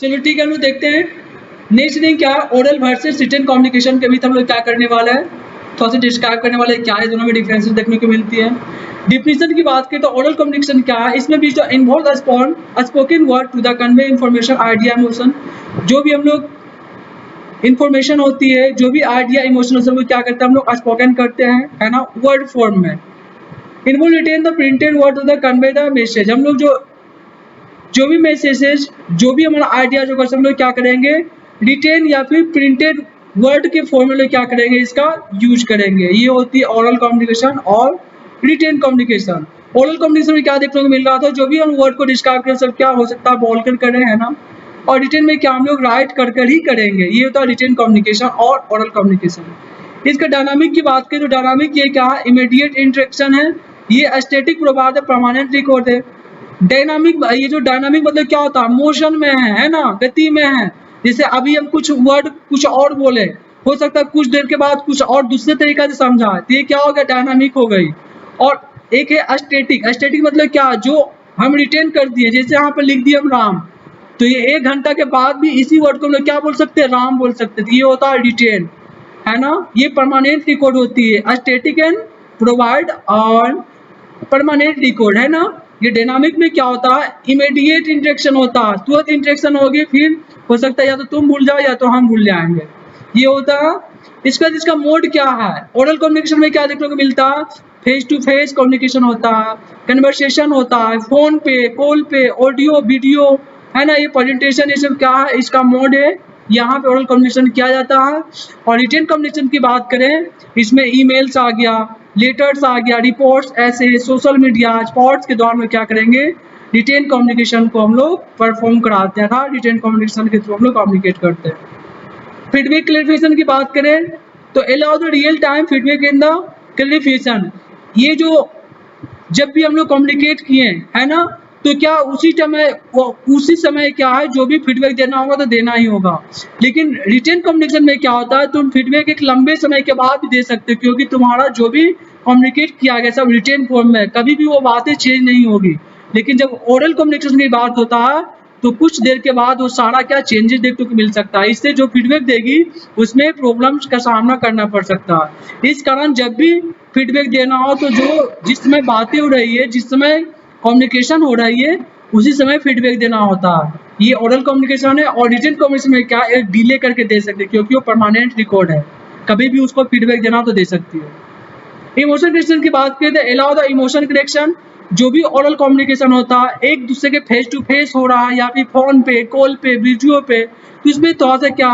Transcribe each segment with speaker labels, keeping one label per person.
Speaker 1: चलो ठीक है, हम लोग देखते हैं नेक्स्ट थिंग क्या है, ओरल वर्सेस रिटन कम्युनिकेशन के बीच हम लोग क्या करने वाला है, थोड़ा सा डिस्क्राइब करने वाले क्या है, दोनों में डिफरेंसेस देखने को मिलती है। डिफिनेशन की बात करें तो ओरल कम्युनिकेशन क्या है, इसमें भी जो involve spoken word to the convey information idea emotion, जो भी हम लोग इन्फॉर्मेशन होती है, जो भी आइडिया इमोशन वो क्या करते हैं हम लोग स्पोकन करते हैं, है ना, वर्ड फॉर्म में। Involve written the printed word to the convey the message, हम लोग जो भी मैसेजेस, जो भी हमारा आइडिया जो हम लोग क्या करेंगे, रिटेन या फिर प्रिंटेड वर्ड के फॉर्म में क्या करेंगे, इसका यूज करेंगे। ये होती है ओरल कम्युनिकेशन और रिटेन कम्युनिकेशन। ओरल कम्युनिकेशन में क्या देखने को मिल रहा था, जो भी हम वर्ड को डिस्क्राइब करें सब क्या हो सकता है बोल कर करें, है ना, और रिटेन में क्या हम लोग राइट कर कर ही करेंगे। ये होता है रिटेन कम्युनिकेशन और ओरल कम्युनिकेशन। इसका डायनामिक की बात करें तो डायनामिक ये क्या है, इमीडिएट इंटरेक्शन है, ये स्टैटिक प्रोवाइड परमानेंट रिकॉर्ड है। डायनामिक, ये जो डायनामिक मतलब क्या होता है, मोशन में है ना, गति में है। जैसे अभी हम कुछ वर्ड कुछ और बोले, हो सकता है कुछ देर के बाद कुछ और दूसरे तरीका से समझा, तो ये क्या हो गया, डायनामिक हो गई। और एक है स्टैटिक, स्टैटिक मतलब क्या, जो हम रिटेन कर दिए, जैसे यहाँ पर लिख दिए हम राम, तो ये 1 घंटा के बाद भी इसी वर्ड को हम लोग क्या बोल सकते हैं, राम बोल सकते हैं, ये होता है रिटेन, है ना। ये परमानेंट रिकॉर्ड होती है, स्टैटिक एंड प्रोवाइड और परमानेंट रिकॉर्ड, है ना। ये डायनामिक में क्या होता है, इमीडिएट इंटरेक्शन होता है, तुरंत इंटरेक्शन होगी, फिर हो सकता है या तो तुम भूल जाओ या तो हम भूल जाएंगे, ये होता है। इसका मोड क्या है, ओरल कम्युनिकेशन में क्या देखने को मिलता है, फेस टू फेस कम्युनिकेशन होता है, कन्वर्सेशन होता है, फोन पे, कॉल पे, ऑडियो वीडियो, है ना, ये प्रेजेंटेशन, ये सब क्या है, इसका मोड है, यहाँ पे ओरल कम्युनिकेशन किया जाता है। और रिटेन कम्युनिकेशन की बात करें, इसमें ईमेल्स आ गया, लेटर्स आ गया, रिपोर्ट्स, ऐसे सोशल मीडिया स्पॉट्स के दौरान में क्या करेंगे, रिटेन कम्युनिकेशन को हम लोग परफॉर्म कराते हैं, रिटेन कम्युनिकेशन के थ्रू हम लोग कम्युनिकेट करते हैं। फीडबैक क्लैरिफिकेशन की बात करें तो allow the real time feedback in the clarification, ये जो जब भी हम लोग कम्युनिकेट किए, है ना, तो क्या उसी समय क्या है, जो भी फीडबैक देना होगा तो देना ही होगा। लेकिन रिटेन कम्युनिकेशन में क्या होता है, तुम फीडबैक एक लंबे समय के बाद भी दे सकते हो, क्योंकि तुम्हारा जो भी कम्युनिकेट किया गया सब रिटेन फॉर्म में, कभी भी वो बातें चेंज नहीं होगी। लेकिन जब ओरल कम्युनिकेशन की बात होता है तो कुछ देर के बाद वो सारा क्या चेंजेस देखने को मिल सकता है, इससे जो फीडबैक देगी उसमें प्रॉब्लम्स का सामना करना पड़ सकता है। इस कारण जब भी फीडबैक देना हो तो जो जिस समय बातें हो रही है, जिस समय कम्युनिकेशन हो रही है, उसी समय फीडबैक देना होता है। ये ओरल कम्युनिकेशन है। और रिटन कम्युनिकेशन में क्या एक डिले करके दे सकते हैं, क्योंकि वो परमानेंट रिकॉर्ड है, कभी भी उसको फीडबैक देना तो दे सकती है। इमोशन कनेक्शन की बात करें तो अलाउ द इमोशन कनेक्शन, जो भी ओरल कम्युनिकेशन होता है एक दूसरे के फेस टू फेस हो रहा है या फिर फोन पे, कॉल पे, वीडियो पे, तो इसमें थोड़ा सा क्या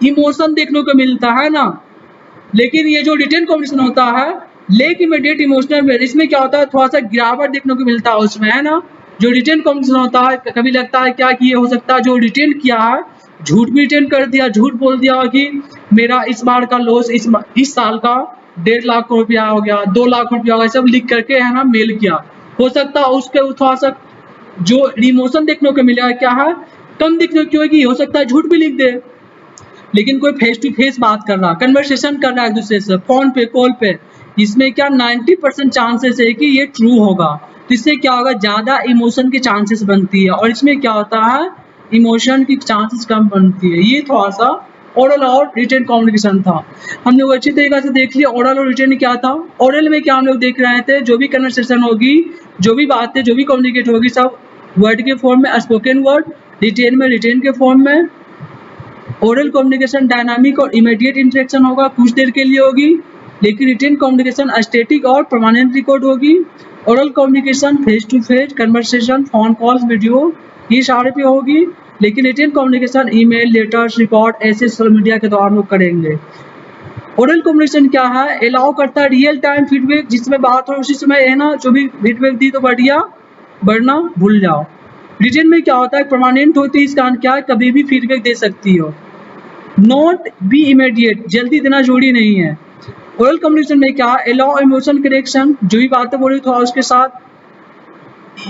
Speaker 1: इमोशन देखने को मिलता है ना। लेकिन ये जो रिटन कम्युनिकेशन होता है लेक इमीडिएट इमोशनल में, इसमें क्या होता है, थोड़ा सा गिरावट देखने को मिलता है उसमें, है ना। जो रिटन कम्युनिकेशन होता है कभी लगता है क्या कि ये हो सकता है जो रिटेन किया है झूठ भी रिटेन कर दिया, झूठ बोल दिया कि मेरा इस बार का लॉस इस साल का 1.5 लाख रुपया हो गया, 2 लाख रुपया हो गया, सब लिख करके है ना मेल किया। हो सकता है उसके थोड़ा सा जो इमोशन देखने को मिला है क्या है, कम दिखने की होगी, हो सकता है झूठ भी लिख दे। लेकिन कोई फेस टू फेस बात कर रहा, कन्वर्सेशन कर रहा है एक दूसरे से, फोन पे, कॉल पे, इसमें क्या 90% चांसेस है कि ये ट्रू होगा। तो इससे क्या होगा, ज्यादा इमोशन की चांसेस बनती है, और इसमें क्या होता है, इमोशन की चांसेस कम बनती है। ये थोड़ा सा ओरल और रिटेन कम्युनिकेशन था। हम लोग अच्छी तरीके से देख लिया ओरल और रिटेन क्या था। ओरल में क्या हम लोग देख रहे थे, जो भी कन्वर्सेशन होगी, जो भी बातें, जो भी कम्युनिकेट होगी, सब वर्ड के फॉर्म में, स्पोकन वर्ड। रिटेन में रिटेन के फॉर्म में। ओरल कम्युनिकेशन डायनामिक और इमीडिएट इंटरेक्शन होगा, कुछ देर के लिए होगी। लेकिन रिटेन कम्युनिकेशन स्टैटिक और परमानेंट रिकॉर्ड होगी। Oral communication face to face conversation, phone calls, video, ये सारे पे होगी। लेकिन written communication email, letters, record, ऐसे सोशल मीडिया के दौरान लोग करेंगे। ओरल कम्युनिकेशन क्या है, अलाउ करता है रियल टाइम फीडबैक, जिसमें बात हो उसी समय है ना, जो भी फीडबैक दी तो बढ़िया, वरना भूल जाओ। रिटेन में क्या होता है, परमानेंट होती है, इस कारण क्या है, कभी भी फीडबैक दे सकती हो। नॉट बी इमीडिएट, जल्दी देना जरूरी नहीं है। ओरल कम्युनिकेशन में क्या, अलाउ इमोशन कनेक्शन, जो भी बातें बोली तो उसके साथ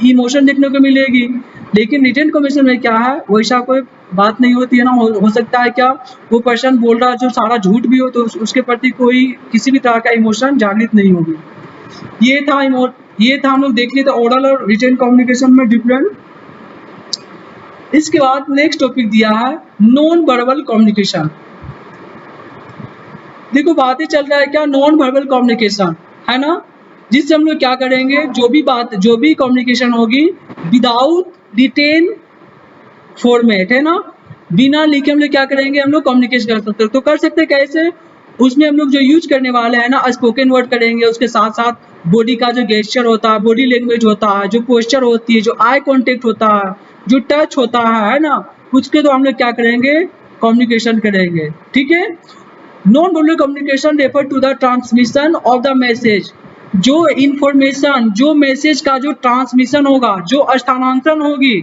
Speaker 1: इमोशन देखने को मिलेगी। लेकिन रिटेन कम्युनिकेशन में क्या है, वैसा कोई बात नहीं होती है ना। हो सकता है क्या वो पर्सन बोल रहा है जो सारा झूठ भी हो, तो उसके प्रति कोई किसी भी तरह का इमोशन जागृत नहीं होगी। ये था हम लोग देख लिए थे ओरल और रिटेन कम्युनिकेशन में डिफरेंट। इसके बाद नेक्स्ट टॉपिक दिया है नॉन वर्बल कम्युनिकेशन। देखो बातें चल रहा है क्या, नॉन वर्बल कम्युनिकेशन है ना, जिससे हम लोग क्या करेंगे, जो भी कम्युनिकेशन होगी विदाउट रिटेन फॉर्मेट है ना, बिना लिखे हम लोग क्या करेंगे, हम लोग कम्युनिकेशन कर सकते हैं। तो कर सकते हैं कैसे, उसमें हम लोग जो यूज करने वाले हैं ना स्पोकन वर्ड करेंगे, उसके साथ साथ बॉडी का जो गेस्चर होता है, बॉडी लैंग्वेज होता है, जो पोस्चर होती है, जो आई कॉन्टेक्ट होता है, जो टच होता है ना, उसके तो हम लोग क्या करेंगे, कम्युनिकेशन करेंगे। ठीक है। Non verbal communication refer to the transmission of the message, जो इंफॉर्मेशन, जो मैसेज का जो ट्रांसमिशन होगा, जो स्थानांतरण होगी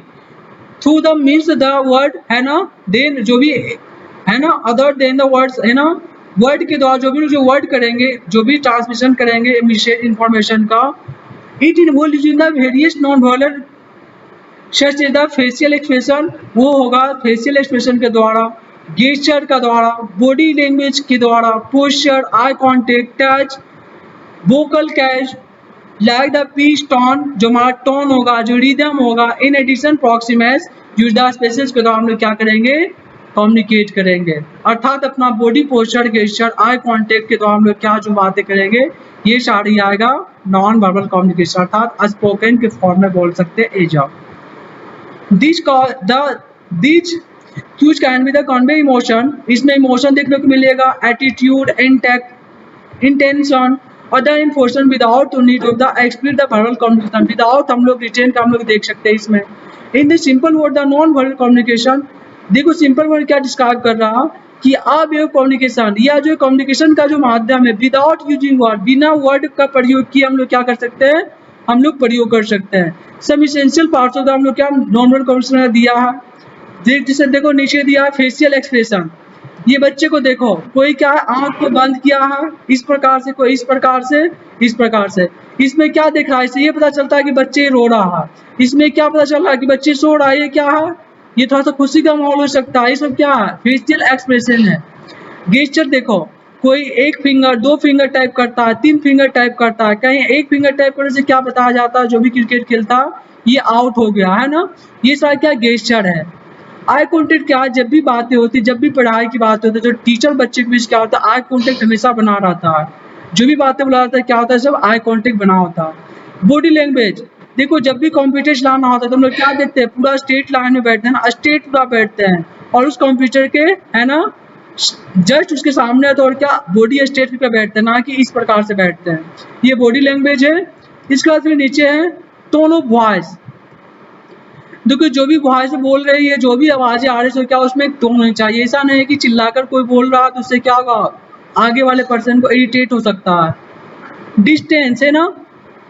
Speaker 1: through the means the word है ना, देन जो भी है ना, अदर देन द वर्ड्स है ना, वर्ड के द्वारा जो वर्ड करेंगे, जो भी ट्रांसमिशन करेंगे इंफॉर्मेशन का, it involves in the various non verbal such is the facial expression, वो होगा फेशियल एक्सप्रेशन के द्वारा, गेस्चर का द्वारा, बॉडी लैंग्वेज के द्वारा, posture, eye contact, touch, vocal catch, like the pitch tone, जो हमारा टोन होगा, जो रिदम होगा, in addition proxemics use the spaces के द्वारा हम लोग क्या करेंगे, कम्युनिकेट करेंगे। अर्थात अपना body posture, gesture, eye contact के द्वारा हम लोग क्या जो बातें करेंगे, ये सारी आएगा नॉन वर्बल कम्युनिकेशन, अर्थात स्पोकन के फॉर्म में बोल सकते हैं as of this cues can be the convey emotion, इसमें इमोशन देखने को मिलेगा, attitude, intention, other information without need of the explain the verbal communication, without हम लोग रिटेन का हम लोग देख सकते हैं इसमें। In the simple word the non verbal communication, देखो सिंपल वर्ड क्या डिस्क्राइब कर रहा कि आप ये कम्युनिकेशन या जो कम्युनिकेशन का जो माध्यम है विदाउट यूजिंग वर्ड, बिना वर्ड का प्रयोग किए हम लोग क्या कर सकते हैं, हम लोग प्रयोग कर सकते हैं। सब इसेंशियल पार्ट्स ऑफ द हम लोग क्या नॉन वर्बल कम्युनिकेशन दिया है, जैसे देखो नीचे दिया है फेशियल एक्सप्रेशन, ये बच्चे को देखो, कोई क्या है आंख को बंद किया है इस प्रकार से, कोई इस प्रकार से, इस प्रकार से, इसमें क्या दिख रहा है, इससे ये पता चलता है कि बच्चे रो रहा है, इसमें क्या पता चल रहा है कि बच्चे सो रहा है, ये क्या है, ये थोड़ा सा खुशी का माहौल हो सकता है, ये सब क्या है, फेशियल एक्सप्रेशन है। गेस्चर देखो, कोई एक फिंगर, दो फिंगर टाइप करता है, तीन फिंगर टाइप करता है, कहीं एक फिंगर टाइप करने से क्या बताया जाता है, जो भी क्रिकेट खेलता ये आउट हो गया है ना, ये सारा क्या गेस्चर है। आई कॉन्टेक्ट क्या है, जब भी बातें होती, जब भी पढ़ाई की बात होती है, जो टीचर बच्चे के बीच क्या होता है, आई कॉन्टेक्ट हमेशा बना रहता है, जो भी बातें बुला रहता है क्या होता है, सब आई कॉन्टेक्ट बना होता है। बॉडी लैंग्वेज देखो, जब भी कंप्यूटर चलाना होता है तो हम लोग क्या देखते हैं, पूरा स्ट्रेट लाइन में बैठते हैं ना, स्ट्रेट पूरा बैठते हैं, और उस कंप्यूटर के है ना जस्ट उसके सामने है तो और क्या बॉडी स्ट्रेट पे बैठते हैं, ना कि इस प्रकार से बैठते हैं, ये बॉडी लैंग्वेज है। इसके बाद फिर नीचे है टोन ऑफ वॉइस, देखो जो भी वॉइस बोल रही है, जो भी आवाजें आ रही है, क्या उसमें एक टोन होनी चाहिए, ऐसा नहीं है कि चिल्लाकर कोई बोल रहा है तो उससे क्या होगा, आगे वाले पर्सन को इरिटेट हो सकता है। डिस्टेंस है ना,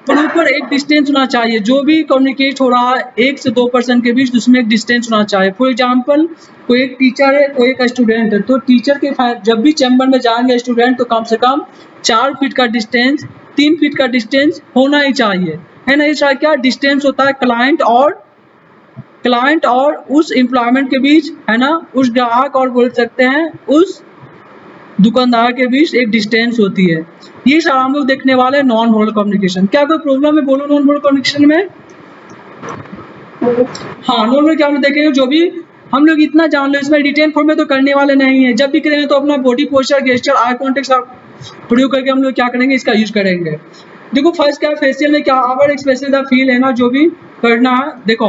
Speaker 1: प्रॉपर एक डिस्टेंस होना चाहिए, जो भी कम्युनिकेट हो रहा है एक से दो पर्सन के बीच, उसमें एक डिस्टेंस होना चाहिए। फॉर एग्जांपल कोई एक टीचर है, कोई एक स्टूडेंट है, तो टीचर के जब भी चैम्बर में जाएंगे स्टूडेंट तो कम से कम 4 फीट का डिस्टेंस, 3 फीट का डिस्टेंस होना ही चाहिए, है ना। ये क्या डिस्टेंस होता है क्लाइंट और उस एम्प्लॉयमेंट के बीच, है ना, उस ग्राहक और बोल सकते हैं उस दुकानदार के बीच एक डिस्टेंस होती है। ये सारा हम लोग देखने वाले हैं नॉन वर्बल कम्युनिकेशन। क्या कोई प्रॉब्लम है बोलो नॉन वर्बल कम्युनिकेशन में? हाँ, नॉन वर्बल क्या हम देखेंगे, जो भी हम लोग इतना जान लो, इसमें रिटेन फॉर्म में तो करने वाले नहीं है, जब भी करेंगे तो अपना body posture, gesture, eye contact प्रयोग करके हम लोग क्या करेंगे, इसका यूज करेंगे। देखो फर्स्ट क्या फेशियल में क्या आवर एक्सप्रेस द फील है ना, जो भी करना है देखो,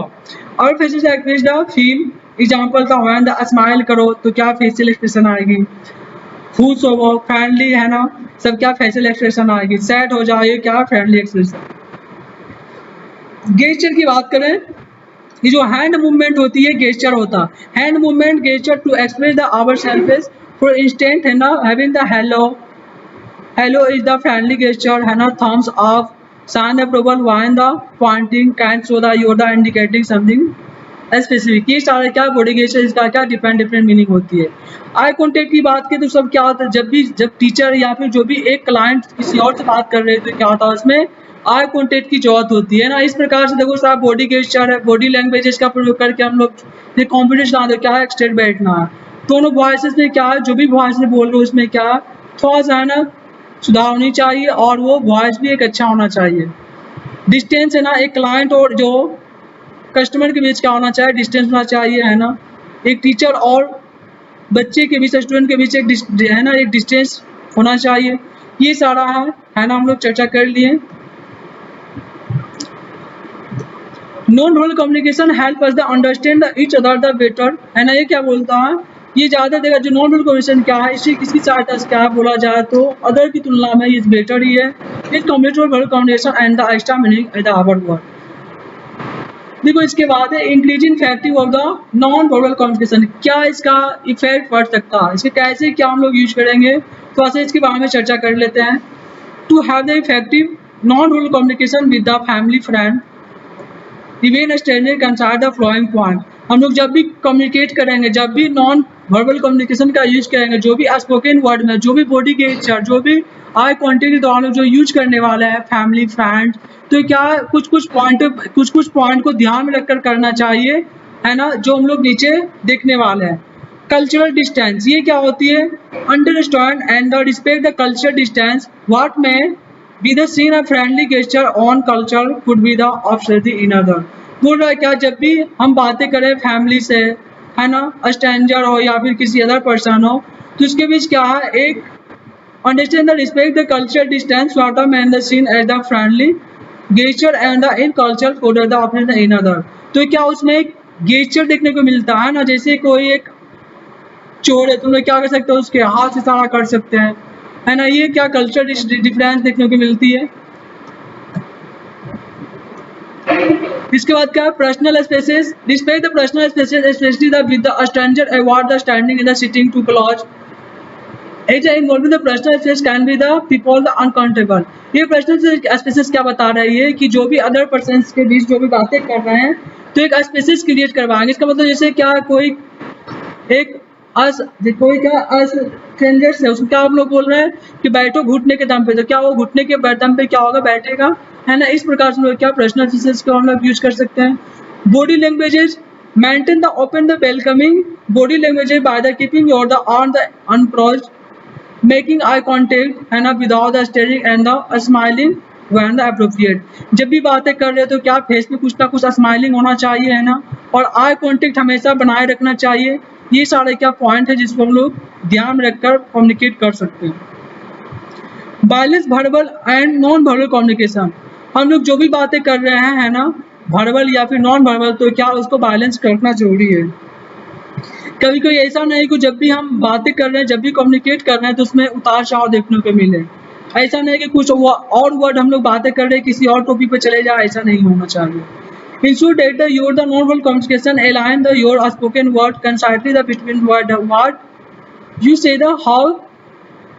Speaker 1: और facial express the feel, example था व्हेन द स्माइल करो तो क्या फेशियल एक्सप्रेशन आएगी, खुश हो फ्रेंडली है ना, सब क्या फेशियल एक्सप्रेशन आएगी, सैड हो जाए क्या फैमिली एक्सप्रेशन। गेस्चर की बात करें, ये जो हैंड मूवमेंट होती है गेस्चर होता है, hand movement gesture to express the our selves, for instant है ना, having the hello is the friendly gesture है ना, thumbs up, sign approval, while the pointing, can show the your the indicating something specific, ये सारे क्या body gesture, इसका क्या different meaning होती है। आई कॉन्टेक्ट की बात करें तो सब क्या होता है, जब टीचर या फिर जो भी एक क्लाइंट किसी और से बात कर रहे हैं तो क्या होता है उसमें आई कॉन्टेक्ट की जरूरत होती है ना। इस प्रकार से देखो साहब बॉडी गेस्चर है, बॉडी लैंग्वेजेस का प्रयोग करके हम लोग ये कॉन्फिडेंस ला दो, क्या है स्ट्रेट बैठना है। दोनों वॉइसेस में क्या है, जो भी वॉइस में बोल रहे हो उसमें क्या थोड़ा सा है ना सुधार होनी चाहिए, और वो वॉइस भी एक अच्छा होना चाहिए। डिस्टेंस है ना, एक क्लाइंट और जो कस्टमर के बीच क्या होना चाहिए, डिस्टेंस होना चाहिए, है ना। एक टीचर और बच्चे के बीच, स्टूडेंट के बीच एक डिस्टेंस होना चाहिए। ये सारा है ना, हम लोग चर्चा कर लिए। Non verbal communication help us the understand the each other the better, है ना। ये क्या बोलता है, ये ज़्यादा देगा जो नॉन वर्बल कम्युनिकेशन क्या है, इसकी सहायता से क्या बोला जाए तो अदर की तुलना में ये बेटर ही है। It communicate verbal communication and the extra meaning at the our word. देखो इसके बाद है increasing effective of the non verbal communication. क्या इसका इफेक्ट पड़ सकता है, इसके कैसे क्या हम लोग यूज करेंगे, थोड़ा सा इसके बारे में चर्चा कर लेते हैं। To have the effective non verbal communication with the family friend even stranger consider the following point. हम लोग जब भी कम्युनिकेट करेंगे, जब भी नॉन वर्बल कम्युनिकेशन का यूज करेंगे, जो भी स्पोकन वर्ड में, जो भी बॉडी गेस्चर, जो भी आई कॉन्टेक्ट के दौरान जो यूज करने वाले हैं फैमिली फ्रेंड, तो क्या कुछ कुछ पॉइंट को ध्यान में रखकर करना चाहिए, है ना, जो हम लोग नीचे देखने वाले हैं। कल्चरल डिस्टेंस, ये क्या होती है, understand and the respect the cultural distance what में be the seen a friendly gesture on culture could be the offset in other। बोल रहा है क्या, जब भी हम बातें करें फैमिली से, है ना, स्ट्रेंजर हो या फिर किसी अदर पर्सन हो, तो उसके बीच क्या है, एक understand the respect the cultural distance what are man the seen as the friendly gesture and the in culture could the offset in other। तो क्या उसमें एक gesture देखने को मिलता है ना, जैसे कोई एक चोर है, तुम लोग क्या कर सकते हो, उसके हाथ से इशारा कर सकते हैं, है ना। ये क्या कल्चर डिफरेंस देखने को मिलती है। इसके बाद क्या है, personal spaces, respect the personal spaces specially the with the stranger avoid the standing in the sitting too close as involving the personal space can be the people the uncomfortable. ये personal spaces क्या बता रही है कि जो भी other person के बीच जो भी बातें कर रहे हैं, तो एक स्पेसेस क्रिएट करवाएंगे। इसका मतलब जैसे क्या कोई एक कोई क्या स्ट्रेंजर्स है, उसको क्या आप लोग बोल रहे हैं कि बैठो घुटने के दम पे, तो क्या वो घुटने के दम पे क्या होगा, बैठेगा, है ना। इस प्रकार से क्या पर्सनल स्पेसेस को हम लोग यूज कर सकते हैं। Body languages, maintain the open the welcoming body languages by the keeping your the on the uncrossed, making eye contact, है ना, without the staring and the smiling when the appropriate. जब भी बातें कर रहे हो तो क्या फेस में कुछ ना कुछ स्माइलिंग होना चाहिए, है ना, और आई कॉन्टेक्ट हमेशा बनाए रखना चाहिए। ये सारे क्या पॉइंट है जिसको हम लोग ध्यान में रखकर कम्युनिकेट कर सकते हैं। Balance verbal and non verbal communication, हम लोग जो भी बातें कर रहे हैं, है ना, वर्बल या फिर नॉन वर्बल, तो क्या उसको बैलेंस करना जरूरी है। कभी कोई ऐसा नहीं कि जब भी हम बातें कर रहे हैं, जब भी कम्युनिकेट कर रहे हैं, तो उसमें उतार चढ़ाव देखने को मिले। ऐसा नहीं कि कुछ और वर्ड हम लोग बातें कर रहे हैं किसी और टॉपिक पे चले जाए, ऐसा नहीं होना चाहिए। Ensure that the your the non-verbal communication align the your spoken word concisely the between what you say the how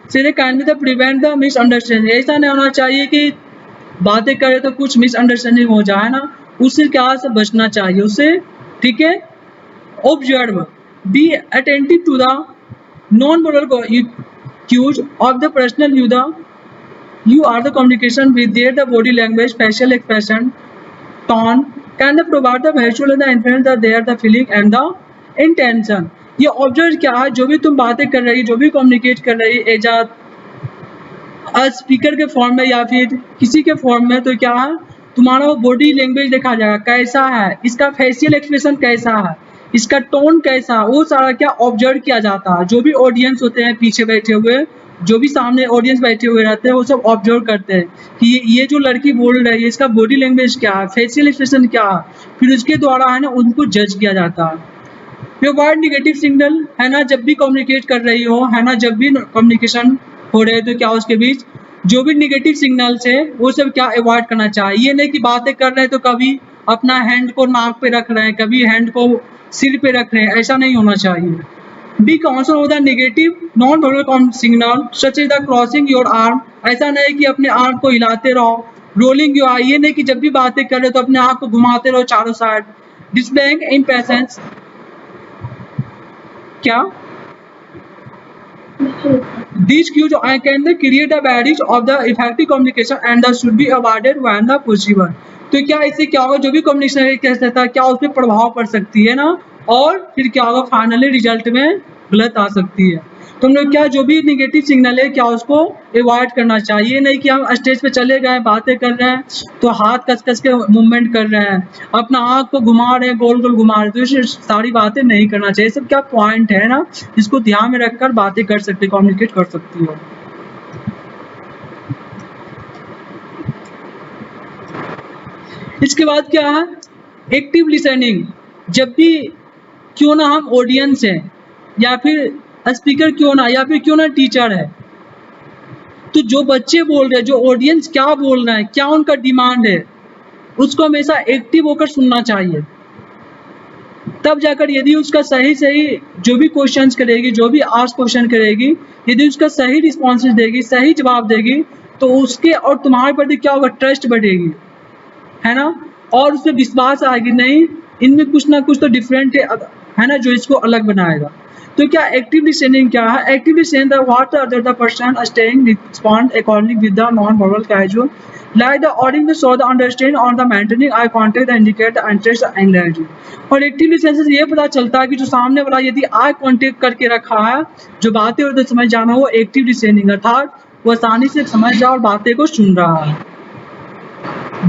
Speaker 1: say the can be the prevent the misunderstanding। ऐसा नहीं होना चाहिए कि बातें करें तो कुछ मिसअंडरस्टैंडिंग हो जाए ना, उससे क्या से बचना चाहिए उससे, ठीक है। Observe, be attentive to the non-verbal cues of the personal you are the communication with their the body language, facial expression, tone can the provide the visual and the influence the there the feeling and the intention। ये observe क्या है, जो भी तुम बातें कर रही, जो भी कम्युनिकेट कर रही एजाद स्पीकर के फॉर्म में या फिर किसी के फॉर्म में, तो क्या है तुम्हारा वो बॉडी लैंग्वेज देखा जाएगा कैसा है, इसका फेशियल एक्सप्रेशन कैसा है, इसका टोन कैसा है, वो सारा क्या ऑब्जर्व किया जाता है। जो भी ऑडियंस होते हैं पीछे बैठे हुए, जो भी सामने ऑडियंस बैठे हुए रहते हैं, वो सब ऑब्जर्व करते हैं कि ये जो लड़की बोल रही है इसका बॉडी लैंग्वेज क्या है, फेशियल एक्सप्रेशन क्या है, फिर उसके द्वारा है ना उनको जज किया जाता है। अवॉइड नेगेटिव सिग्नल, है ना, जब भी कम्युनिकेट कर रही हो, है ना, जब भी कम्युनिकेशन हो रहे तो क्या उसके बीच जो भी नेगेटिव सिग्नल्स है वो सब क्या अवॉइड करना चाहिए। ये नहीं कि बातें कर रहे हैं तो कभी अपना हैंड को नाक पे रख रहे हैं, कभी हैंड को सिर पे रख रहे हैं, ऐसा नहीं होना चाहिए। Be conscious of the negative non verbal signal such as the crossing your arm, ऐसा नहीं कि अपने आर्म को हिलाते रहो, रोलिंग योर आई, ये नहीं कि जब भी बातें कर रहे हो तो अपने आँख को घुमाते रहो चारों साइड। डिस्प्लेइंग इम्पेशेंस, क्या these cues can create a barrier of the effective communication and that should be avoided when the possible। तो क्या इससे क्या होगा, जो भी कम्युनिकेशन कैसे था क्या उस पर प्रभाव पड़ सकती है ना, और फिर क्या होगा फाइनली रिजल्ट में गलत आ सकती है। तो हम लोग क्या जो भी नेगेटिव सिग्नल है क्या उसको अवॉइड करना चाहिए, नहीं कि हम स्टेज पे चले गए बातें कर रहे हैं तो हाथ कस के मूवमेंट कर रहे हैं, अपना आँख को घुमा रहे हैं, गोल-गोल घुमा रहे हैं, तो ये सारी बातें नहीं करना चाहिए। सब क्या पॉइंट है ना, जिसको ध्यान में रखकर बातें कर सकते, कम्युनिकेट कर सकती हो। इसके बाद क्या है, एक्टिव लिसनिंग। जब भी क्यों ना हम ऑडियंस हैं या फिर स्पीकर क्यों ना, या फिर क्यों ना टीचर है, तो जो बच्चे बोल रहे हैं, जो ऑडियंस क्या बोल रहे हैं, क्या उनका डिमांड है, उसको हमेशा एक्टिव होकर सुनना चाहिए। तब जाकर यदि उसका सही जो भी क्वेश्चंस करेगी, जो भी आस्क क्वेश्चन करेगी, यदि उसका सही रिस्पॉन्सेज देगी, सही जवाब देगी, तो उसके और तुम्हारे प्रति क्या होगा, ट्रस्ट बढ़ेगी, है ना, और उसमें विश्वास आएगी, नहीं इनमें कुछ ना कुछ तो डिफरेंट है ना, जो इसको अलग बनाएगा। तो क्या एक्टिव लिसनिंग क्या है, active listening the what other the person staying respond according with the non verbal casual like the nodding show the understand और the maintaining eye contact the indicate the interest anxiety. और active listening से ये पता चलता है कि जो सामने वाला यदि आई कांटेक्ट करके रखा है, जो बातें और समझ जाना, वो एक्टिव लिसनिंग, अर्थात वो आसानी से समझ रहा और बातें को सुन रहा है।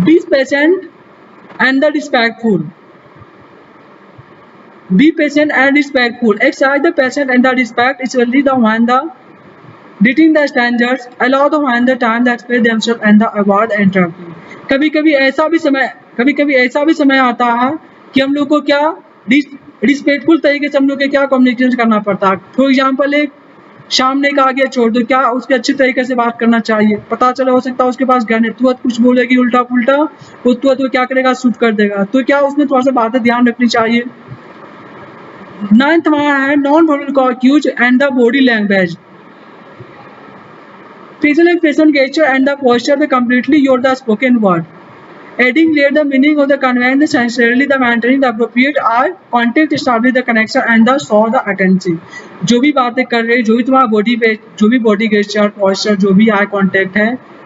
Speaker 1: Be patient and the respectful. Be patient and respectful. Exercise the patience and the respect, especially the when the meeting the standards. Allow the when the time to express themselves and the avoid interrupting. कभी कभी ऐसा भी समय आता है कि हम लोग को क्या रिस्पेक्टफुल तरीके से हम लोग को क्या कम्युनिकेशन करना पड़ता है। फॉर एग्जाम्पल, एक सामने का आ गया छोड़ दो, क्या उसके अच्छे तरीके से बात करना चाहिए। पता चला हो सकता है उसके पास गन है, तुरंत कुछ बोलेगी उल्टा पुल्टा, वो तुरंत वो क्या करेगा, शूट कर देगा। तो क्या उसमें थोड़ा सा बातें ध्यान रखनी चाहिए। 9th हमारा है non verbal cues and the body language. facial expression, gesture and the posture they completely your the spoken word. Adding layer the meaning of the conveying necessarily the maintaining the appropriate eye contact, establish the connection and the show the attention. जो भी बातें कर रहे, जो भी तुम्हारा body पे, जो भी बॉडी गेस्चर, पोस्चर, जो भी आई कांटेक्ट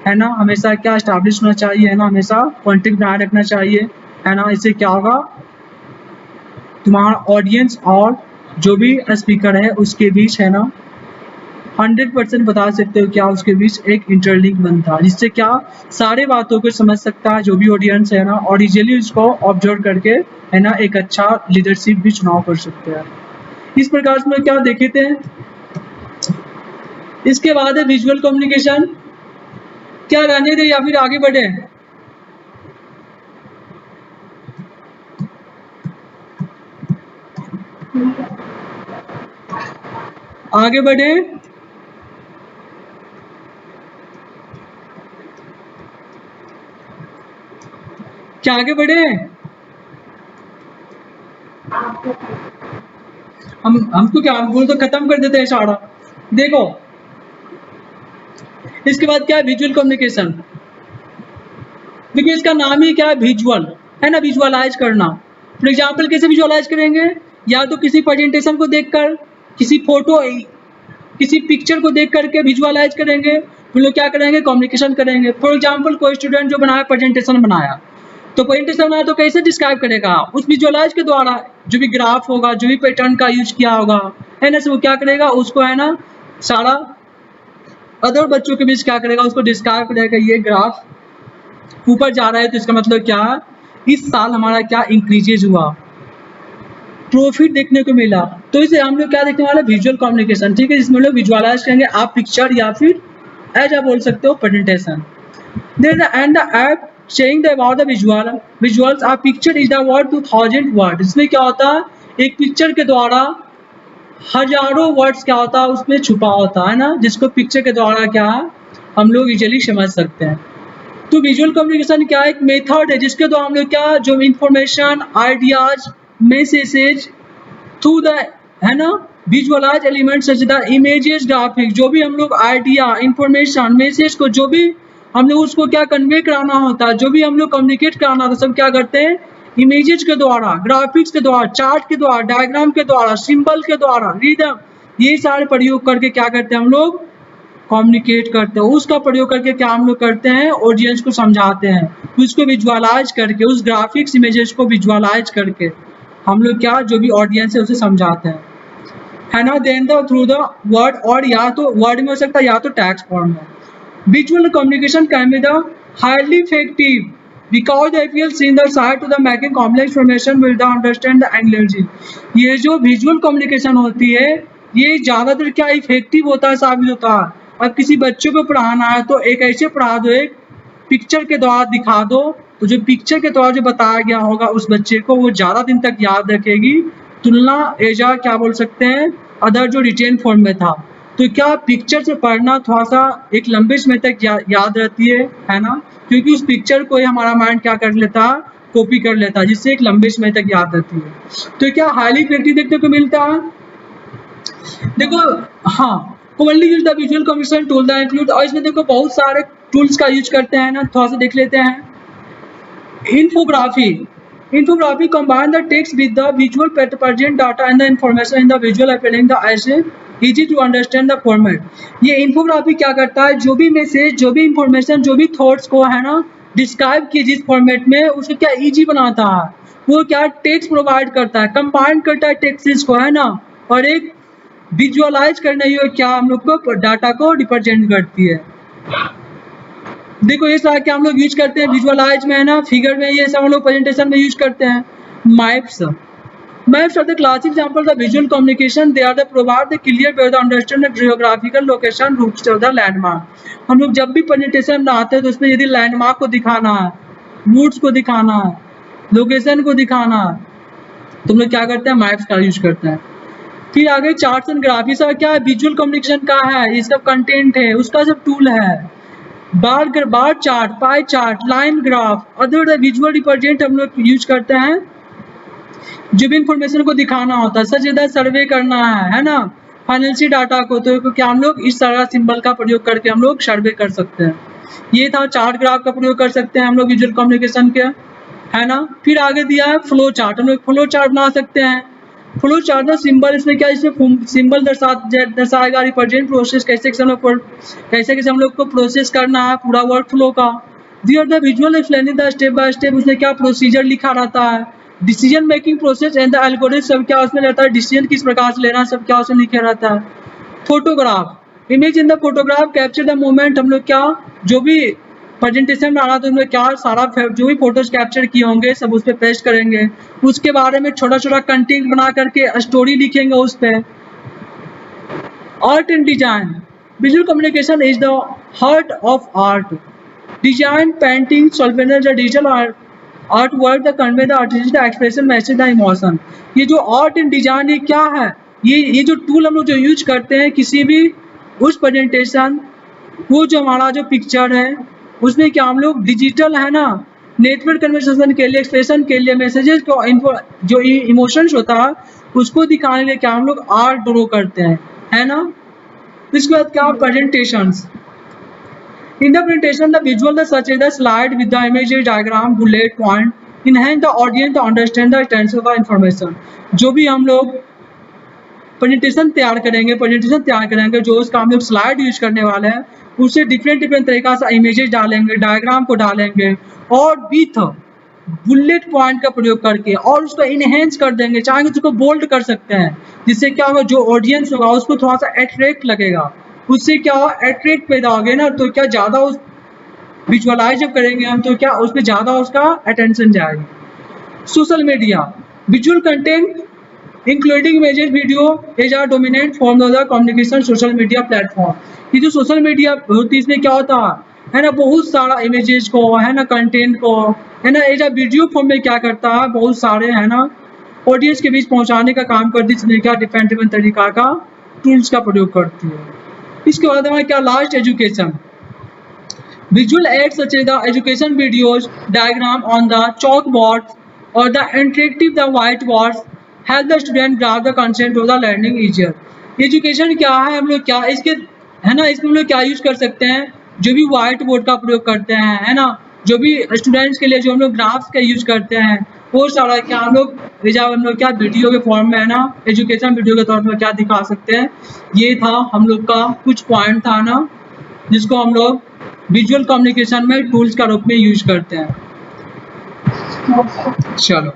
Speaker 1: है ना, हमेशा क्या एस्टैब्लिश होना चाहिए, है ना, हमेशा कांटेक्ट बनाए रखना चाहिए, है ना। इससे क्या होगा, तुम्हारा ऑडियंस और जो भी स्पीकर है उसके बीच, है ना, 100% बता सकते हो क्या उसके बीच एक इंटरलिंक बनता है, जिससे क्या सारे बातों को समझ सकता है जो भी ऑडियंस है ना, और इजीली उसको ऑब्जर्व करके, है ना, एक अच्छा लीडरशिप भी चुनाव कर सकते हैं। इस प्रकार से क्या देखे थे। इसके बाद है विजुअल कम्युनिकेशन। क्या रहने दे या फिर आगे बढ़े, आगे बढ़े, क्या आगे बढ़े, हमको क्या, हम बोल तो खत्म कर देते हैं सारा। देखो इसके बाद क्या है, विजुअल कम्युनिकेशन। देखिए इसका नाम ही क्या है, विजुअल, है ना, विजुअलाइज करना। फॉर एग्जाम्पल कैसे विजुअलाइज करेंगे, या तो किसी प्रेजेंटेशन को देखकर, किसी फोटो, किसी पिक्चर को देख करके विजुअलाइज करेंगे, फिर लोग क्या करेंगे, कम्युनिकेशन करेंगे। फॉर एग्जाम्पल कोई स्टूडेंट जो बनाया, प्रेजेंटेशन बनाया, तो प्रेजेंटेशन बनाया तो कैसे डिस्क्राइब करेगा, उस विजुअलाइज के द्वारा, जो भी ग्राफ होगा, जो भी पैटर्न का यूज किया होगा, है ना, वो क्या करेगा, उसको, है ना, सारा अदर बच्चों के बीच क्या करेगा, उसको डिस्क्राइब करेगा। ये ग्राफ ऊपर जा रहा है तो इसका मतलब क्या है, इस साल हमारा क्या इंक्रीजेज हुआ, प्रॉफिट देखने को मिला। तो इसे हम लोग क्या देखने वाले, विजुअल कम्युनिकेशन, ठीक है, जिसमें लोग विजुअलाइज करेंगे, आप पिक्चर या फिर एज आप बोल सकते हो presentation. Then and the app saying about the visuals a picture is the word 2000 word। इसमें क्या होता है, एक पिक्चर के द्वारा हजारों वर्ड्स क्या होता है उसमें छुपा होता है ना, जिसको पिक्चर के द्वारा क्या हम लोग इजीली समझ सकते हैं। तो विजुअल कम्युनिकेशन क्या एक मेथड है जिसके द्वारा हम लोग क्या, जो information, ideas, messages through the, है ना, visualise element such the images, graphic, जो भी हम लोग आइडिया, इंफॉर्मेशन, मैसेज को जो भी हम लोग उसको क्या कन्वे कराना होता है, जो भी हम लोग कम्युनिकेट कराना होता है, सब क्या करते हैं, इमेजेस के द्वारा, ग्राफिक्स के द्वारा, चार्ट के द्वारा, डायग्राम के द्वारा, सिंबल के द्वारा, रिदम, ये सारे प्रयोग करके क्या करते हैं हम लोग, कम्युनिकेट करते हैं। उसका प्रयोग करके क्या हम लोग करते हैं, ऑडियंस को समझाते हैं, उसको विजुअलाइज करके, उस ग्राफिक्स इमेजेस को विजुअलाइज करके हम लोग क्या, जो भी ऑडियंस है उसे समझाते हैं। है ना, then the through the word, और या तो वर्ड में हो सकता है या तो टेक्स्ट फॉर्म में। Visual communication can be the highly effective because they feel seen the side to the making complex information will the understand the analogy। ये जो विजुअल कम्युनिकेशन होती है ये ज़्यादातर क्या इफेक्टिव होता है, साबित होता है। अब किसी बच्चे को पढ़ाना है तो एक ऐसे पढ़ा दो, एक पिक्चर के द्वारा दिखा दो, तो जो पिक्चर के द्वारा जो बताया गया होगा उस बच्चे को वो ज़्यादा दिन तक याद रखेगी, तुलना एजा क्या बोल सकते हैं अदर जो रिटेन फॉर्म में था। तो क्या पिक्चर से पढ़ना थोड़ा सा एक लंबे समय तक याद रहती है ना, क्योंकि उस पिक्चर को ही हमारा माइंड क्या कर लेता है, कॉपी कर लेता है, जिससे एक लंबे समय तक याद रहती है। तो क्या हाईली इफेक्टिव देखने को मिलता है। देखो हाँ, commonly use the visual communication tool the include, और इसमें देखो बहुत सारे टूल्स का यूज करते हैं ना, थोड़ा सा देख लेते हैं। Infography. Infography combine the text with the visual present data and the information in the visual appearing the as easy to understand the format। ये इन्फोग्राफी क्या करता है, जो भी मैसेज, जो भी इंफॉर्मेशन, जो भी थॉट्स को है ना डिस्क्राइब किए जिस फॉर्मेट में, उसको क्या इजी बनाता है, वो क्या टेक्स्ट प्रोवाइड करता है, कंबाइन करता है टेक्स्ट को, है ना, और एक विजुअलाइज करने ये क्या हम लोग को डाटा को रिप्रेजेंट करती है। देखो ये सारा क्या हम लोग यूज करते हैं विजुअलाइज में, है ना, फिगर में, ये सब हम लोग प्रेजेंटेशन में यूज करते हैं। Maps, maps are the classic example the visual communication, they are the provide the clear way to understand the geographical location routes of the landmark. हम लोग जब भी प्रेजेंटेशन बनाते हैं तो उसमें यदि लैंडमार्क को दिखाना है, रूट्स को दिखाना है, लोकेशन को दिखाना है, तो हम लोग क्या करते हैं, मैप्स का यूज करते हैं। फिर आगे चार्ट्स एंड ग्राफिक्स क्या है, विजुअल कम्युनिकेशन का है, ये सब कंटेंट है, उसका सब टूल है। Bar chart, pie chart, line graph, other visual represent हम लोग यूज करते हैं जो भी इंफॉर्मेशन को दिखाना होता है, सच इधर सर्वे करना है ना, फाइनेंशियल डाटा को, तो क्या हम लोग इस तरह सिंबल का प्रयोग करके हम लोग सर्वे कर सकते हैं। ये था चार्ट ग्राफ का प्रयोग कर सकते हैं हम लोग विजुअल कम्युनिकेशन के, है ना। फिर आगे दिया है फ्लो चार्ट, हम लोग फ्लो चार्ट बना सकते हैं। फ्लो चार्ट सिंबल, इसमें क्या, इसमें सिंबल दर्शाएगा रिप्रेजेंट प्रोसेस, कैसे कैसे हम लोग को प्रोसेस करना है पूरा वर्क फ्लो का। There the visual explaining the step by step, उसमें क्या प्रोसीजर लिखा रहता है, decision making process and the algorithm सब क्या उसमें रहता है, डिसीजन किस प्रकार से लेना सब क्या उसमें लिखा रहता है। Photograph, image in the photograph capture the moment, हम लोग क्या जो भी प्रेजेंटेशन में आ रहा तो हम लोग क्या सारा जो भी फोटोज कैप्चर किए होंगे सब उस पर पेस्ट करेंगे, उसके बारे में छोटा छोटा कंटेंट बना करके स्टोरी लिखेंगे उस पर। Art and design, visual communication is the heart of art. Design, painting, solvent the digital art work the convey the artistic expression message the emotion. ये जो आर्ट एंड डिजाइन ये क्या है, ये जो टूल हम लोग जो यूज करते हैं किसी भी उस प्रेजेंटेशन, वो जो हमारा जो पिक्चर है उसमें क्या हम लोग डिजिटल, है ना, नेटवर्क कन्वर्सेशन के लिए, एक्सप्रेशन के लिए, मैसेजेस को जो इमोशंस होता है उसको दिखाने के लिए क्या हम लोग आर्ट ड्रॉ करते हैं, है ना। इसके बाद क्या presentations, in the presentation the visual the such as the slide with the images, diagram, bullet point enhance the audience to understand the tense of the information. जो भी हम लोग प्रेजेंटेशन तैयार करेंगे जो उसका हम लोग स्लाइड यूज करने वाले हैं, उससे डिफरेंट तरीका से इमेजेस डालेंगे, डायग्राम को डालेंगे, और विथ बुलेट पॉइंट का प्रयोग करके और उसको इनहेंस कर देंगे, चाहेंगे उसको बोल्ड कर सकते हैं, जिससे क्या होगा जो ऑडियंस होगा उसको थोड़ा सा अट्रैक्ट लगेगा, उससे क्या अट्रैक्ट पैदा होगा ना, तो क्या ज़्यादा उस विजुअलाइज जब करेंगे हम तो क्या उस पर ज़्यादा उसका अटेंशन जाएगी। Social media, visual content including images, video is are dominant form of the communication social media platform. ये जो सोशल मीडिया होती है इसमें क्या होता है ना, बहुत सारा इमेजेस को, है ना, कंटेंट को, है ना, एज आ वीडियो फॉर्म में क्या करता है, बहुत सारे, है ना, ऑडियंस के बीच पहुंचाने का काम करती है, इसमें क्या डिफरेंट तरीका का टूल्स का प्रयोग करती है। इसके बाद हमारा क्या last education, visual aids such as the education videos, diagram on the chalkboards or the interactive the whiteboards help the student grasp the concept of the learning easier। Education क्या है, हम लोग क्या इसके, है ना, इसमें हम लोग क्या यूज कर सकते हैं, जो भी व्हाइट बोर्ड का प्रयोग करते हैं, है ना, जो भी स्टूडेंट्स के लिए जो हम लोग ग्राफ्स का यूज करते हैं, वो सारा क्या हम लोग क्या वीडियो के फॉर्म में, है ना, एजुकेशन वीडियो के तौर पर क्या दिखा सकते हैं। ये था हम लोग का कुछ पॉइंट था ना, जिसको हम लोग विजुअल कम्युनिकेशन में टूल्स का रूप में यूज करते हैं। चलो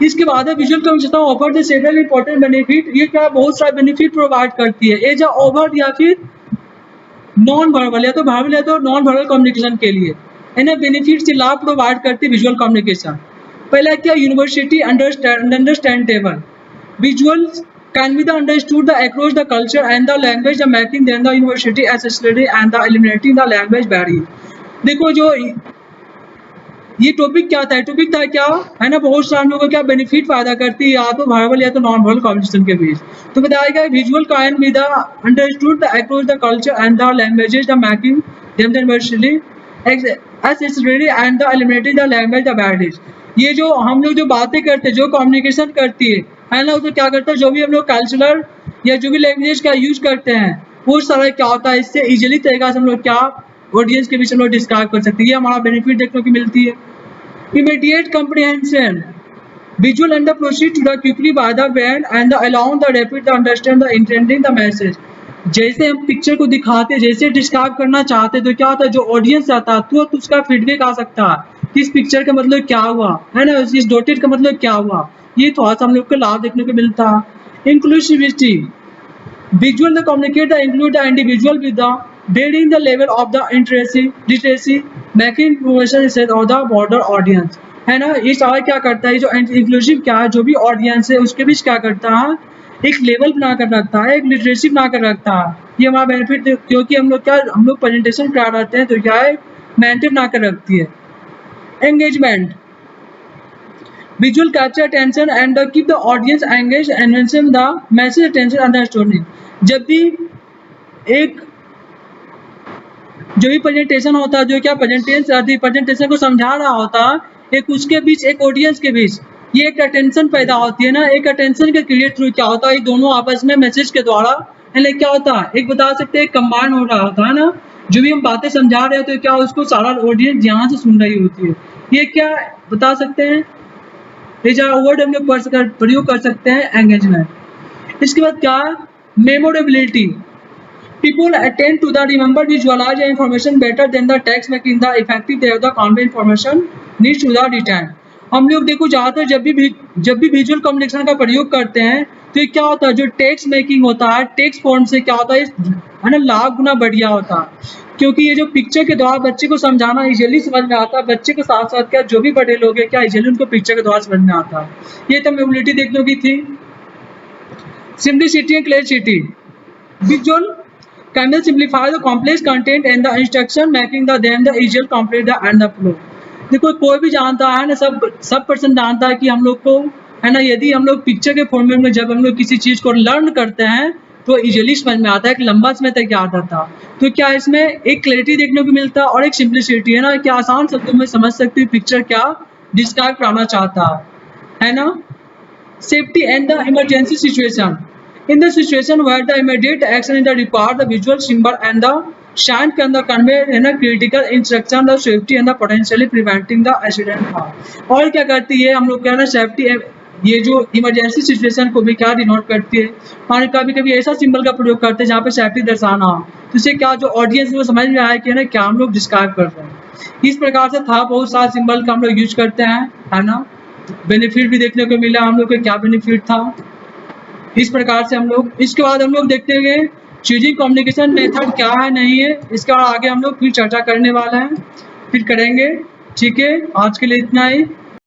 Speaker 1: इसके बाद है visual communication offer the several important benefit. ये क्या बहुत सारे बेनिफिट प्रोवाइड करती है एज ओवर या फिर नॉन वर्बल, या तो वर्बल या तो नॉन वर्बल कम्युनिकेशन के लिए इन्हें बेनिफिट से लाभ प्रोवाइड करती है विजुअल कम्युनिकेशन। पहला क्या, university understandable visual can be the understood the across the culture and the language the making then the university accessibility and the eliminating the language barrier। देखो जो ये टॉपिक क्या था, टॉपिक था क्या है ना, बहुत सारे लोगों को क्या बेनिफिट फायदा करती है, या तो वर्बल या तो नॉन वर्बल कम्युनिकेशन के बीच। तो बताएगा visual can be the understood the across the culture and the languages the making them the university accessibility and the eliminating the language the barriers. ये जो हम लोग जो बातें करते हैं, जो कम्युनिकेशन करती है ना, तो क्या करता है, जो भी हम लोग कल्चरल या जो भी लैंग्वेज का यूज करते हैं वो सारा क्या होता है, इससे इजीली तरीका से हम लोग क्या ऑडियंस के बीच हम लोग डिस्क्राइब कर सकते हैं। ये हमारा बेनिफिट देखने को मिलती है। Immediate comprehension, visual and the proceed to the quickly by the brain and the allow the rapid the understand the intending the message। जैसे हम पिक्चर को दिखाते हैं, जैसे डिस्क्राइब करना चाहते हैं, तो क्या होता है, जो ऑडियंस आता है तो उसका फीडबैक आ सकता है कि इस पिक्चर का मतलब क्या हुआ है ना, इस डॉटेड का मतलब क्या हुआ। ये थोड़ा सा हम लोग को लाभ देखने को मिलता है। Inclusivity, visual the communicate the include the individual with the varying the level of the literacy making information set of the broader audience, है ना। ये सारा क्या करता है, जो इंक्लूसिव क्या है, जो भी ऑडियंस है उसके बीच क्या करता है, एक लेवल बना कर रखता है, एक लिटरेसी बना कर रखता है। ये हमारा बेनिफिट, क्योंकि हम लोग प्रेजेंटेशन करा रहते हैं तो क्या है, मेंटेन बना कर रखती है। Engagement, visual capture attention and keep the audience engaged and mention the message attention and the story। जब भी एक जो भी प्रेजेंटेशन होता है, जो क्या प्रेजेंटेशन को समझा रहा होता है, एक उसके बीच एक ऑडियंस के बीच ये एक अटेंशन पैदा होती है ना, एक अटेंशन के क्रिएट थ्रू क्या होता है, दोनों आपस में मैसेज के द्वारा क्या होता है, एक बता सकते हैं कंबाइन हो रहा होता है ना। जो भी हम बातें समझा रहे होते हैं क्या उसको सारा ऑडियंस ध्यान से सुन रही होती है। ये क्या बता सकते हैं, वर्ड हम लोग प्रयोग कर सकते हैं, एंगेजमेंट। इसके बाद क्या, मेमोरेबिलिटी, people attend to the remember visualize information better than the text making the effective they have the convey information needs to the retain। हम लोग देखो ज़्यादातर जब भी विजुअल कम्युनिकेशन का प्रयोग करते हैं तो ये क्या होता है, जो टेक्स्ट मेकिंग होता है, टेक्स्ट फॉर्म से क्या होता है ना, लाख गुना बढ़िया होता है। क्योंकि ये जो पिक्चर के द्वारा बच्चे को समझाना इजीली समझ में आता है, बच्चे के साथ साथ क्या जो भी बड़े लोग हैं क्या इजीली उनको पिक्चर के द्वारा समझ में आता है। ये तो मेमोरिटी देखने की थी। Simplicity and clarity, visual can they simplify the complex content and the instruction making the them the easier complete the and the flow। देखो कोई भी जानता है ना, सब पर्सन जानता है कि हम लोग को है ना, यदि हम लोग पिक्चर के फॉर्मेट में जब हम लोग किसी चीज को लर्न करते हैं तो इजीली समझ में आता है, एक लंबा समय तक याद आता। तो क्या इसमें एक क्लैरिटी देखने को मिलता है और एक सिंप्लिसिटी है ना, कि आसान शब्दों में समझ सकते हो पिक्चर क्या डिस्क्राइब कराना चाहता है ना। Safety and the emergency situation, in the situation where the immediate action is required, the visual symbol and the sign can the convey in a critical instruction the safety and the potentially preventing the accident harm। और क्या करती है, हम लोग क्या ना safety, ये जो इमरजेंसी सिचुएशन को भी क्या डिनोट करती है, और कभी कभी ऐसा सिंबल का प्रयोग करते हैं जहाँ पे सेफ्टी दर्शाना हो, तो इससे क्या जो ऑडियंस वो समझ में आए कि ना क्या हम लोग डिस्क्राइब कर रहे हैं। इस प्रकार से था, बहुत सारा सिंबल का हम लोग यूज करते हैं, है ना। बेनिफिट भी देखने को मिला हम लोग को, क्या बेनिफिट था इस प्रकार से हम लोग। इसके बाद हम लोग देखते हैं चूजिंग कम्युनिकेशन मेथड क्या है नहीं है, इसके बाद आगे हम लोग फिर चर्चा करने वाला है, फिर करेंगे। ठीक है, आज के लिए इतना ही।